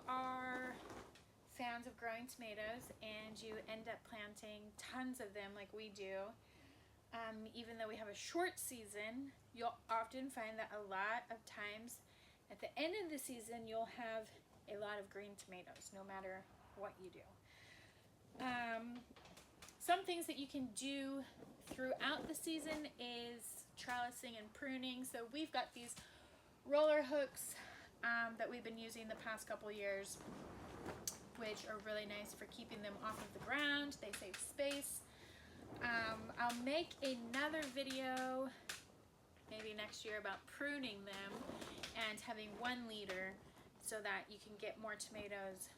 are fans of growing tomatoes and you end up planting tons of them like we do, even though we have a short season, you'll often find that a lot of times at the end of the season you'll have a lot of green tomatoes no matter what you do. Some things that you can do throughout the season is trellising and pruning. So we've got these roller hooks that we've been using the past couple years, which are really nice for keeping them off of the ground. They save space. I'll make another video maybe next year about pruning them and having 1 liter so that you can get more tomatoes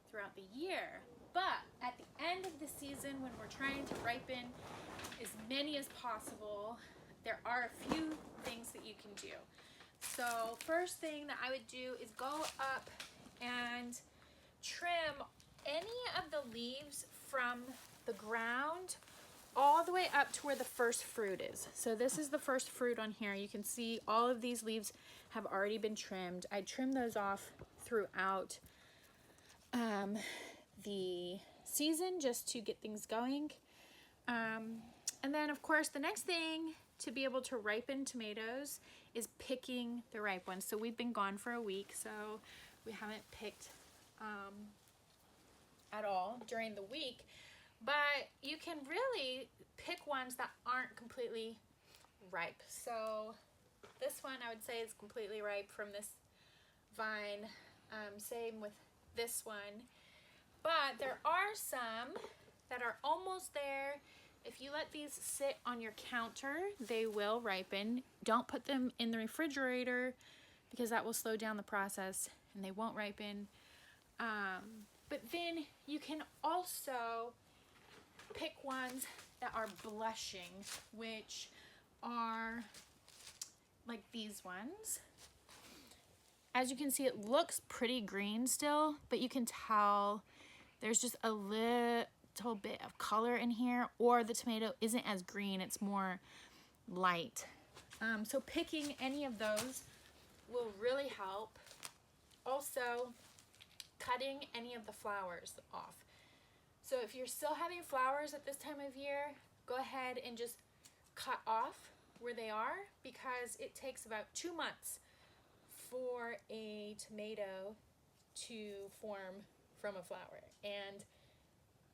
throughout the year. But at the end of the season, when we're trying to ripen as many as possible, there are a few things that you can do. So first thing that I would do is go up and trim any of the leaves from the ground all the way up to where the first fruit is. So this is the first fruit on here. You can see all of these leaves have already been trimmed. I trim those off throughout the season just to get things going. And then of course the next thing to be able to ripen tomatoes is picking the ripe ones. So we've been gone for a week, so we haven't picked at all during the week, but you can really pick ones that aren't completely ripe. So this one I would say is completely ripe from this vine. Same with this one, but there are some that are almost there. If you let these sit on your counter, they will ripen. Don't put them in the refrigerator because that will slow down the process and they won't ripen. But then you can also pick ones that are blushing, which are like these ones. As you can see, it looks pretty green still, but you can tell there's just a little bit of color in here, or the tomato isn't as green, it's more light. So picking any of those will really help. Also, cutting any of the flowers off. So if you're still having flowers at this time of year, go ahead and just cut off where they are, because it takes about 2 months for a tomato to form from a flower, and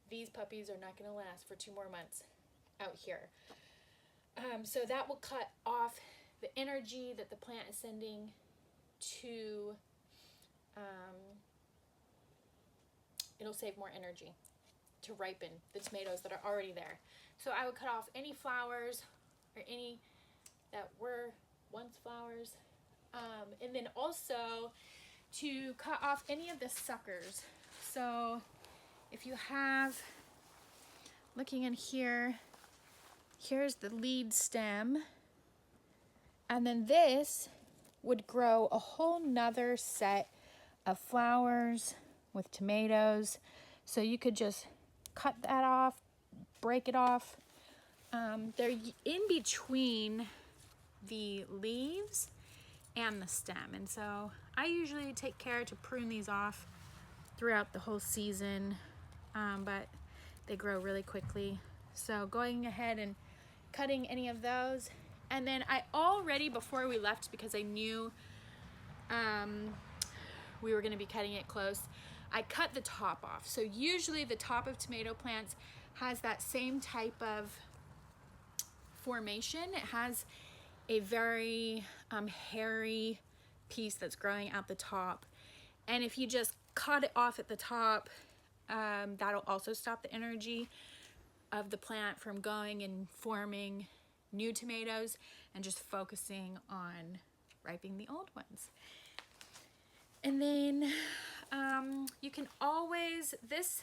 these puppies are not going to last for 2 more months out here. So that will cut off the energy that the plant is sending to, it'll save more energy to ripen the tomatoes that are already there. So I would cut off any flowers or any that were once flowers. And then also to cut off any of the suckers. So if you have, looking in here, here's the lead stem, and then this would grow a whole nother set of flowers with tomatoes. So you could just cut that off, break it off. They're in between the leaves and the stem, and so I usually take care to prune these off throughout the whole season, but they grow really quickly. So going ahead and cutting any of those, and then I already, before we left, because I knew we were going to be cutting it close, I cut the top off. So usually the top of tomato plants has that same type of formation. It has a very hairy piece that's growing at the top, and if you just cut it off at the top, that'll also stop the energy of the plant from going and forming new tomatoes and just focusing on ripening the old ones. And then you can always, this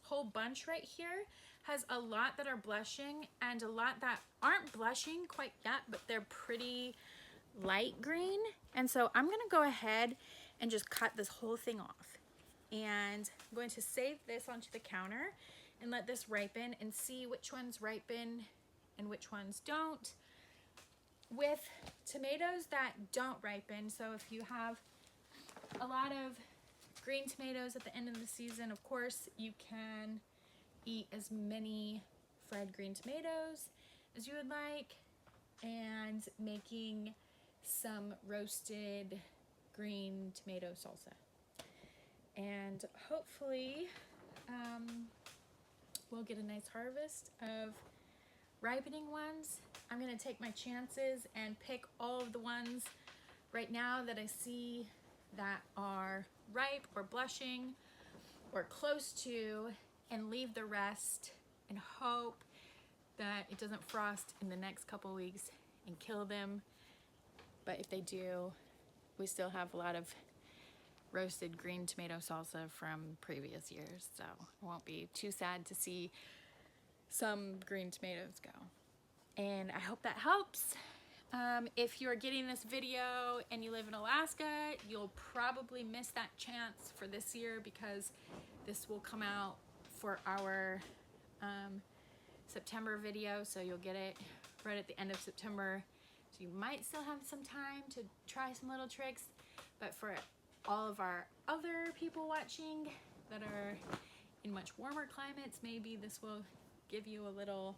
whole bunch right here has a lot that are blushing and a lot that aren't blushing quite yet, but they're pretty light green. And so I'm gonna go ahead and just cut this whole thing off. And I'm going to save this onto the counter and let this ripen and see which ones ripen and which ones don't. With tomatoes that don't ripen, so if you have a lot of green tomatoes at the end of the season. Of course, you can eat as many fried green tomatoes as you would like, and making some roasted green tomato salsa. And hopefully we'll get a nice harvest of ripening ones. I'm gonna take my chances and pick all of the ones right now that I see that are ripe or blushing or close to, and leave the rest and hope that it doesn't frost in the next couple weeks and kill them. But if they do, we still have a lot of roasted green tomato salsa from previous years, so it won't be too sad to see some green tomatoes go. And I hope that helps. If you're getting this video and you live in Alaska, you'll probably miss that chance for this year, because this will come out for our September video, so you'll get it right at the end of September. So you might still have some time to try some little tricks, but for all of our other people watching that are in much warmer climates, maybe this will give you a little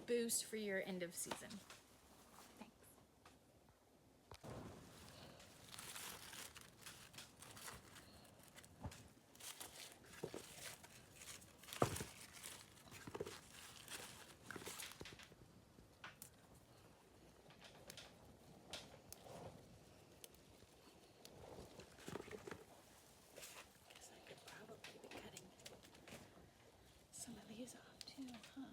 boost for your end of season. Thanks. Guess I could probably be cutting some of these off too, huh?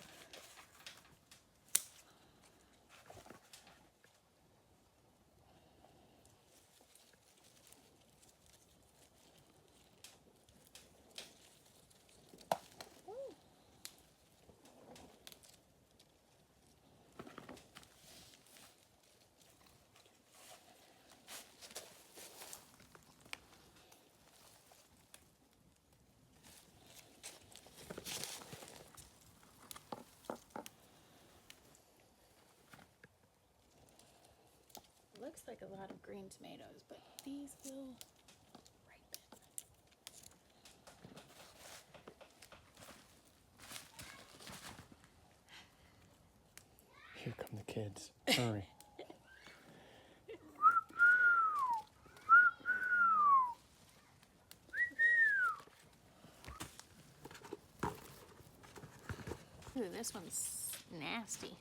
Looks like a lot of green tomatoes, but these will ripen. Here come the kids. Hurry. Ooh, this one's nasty.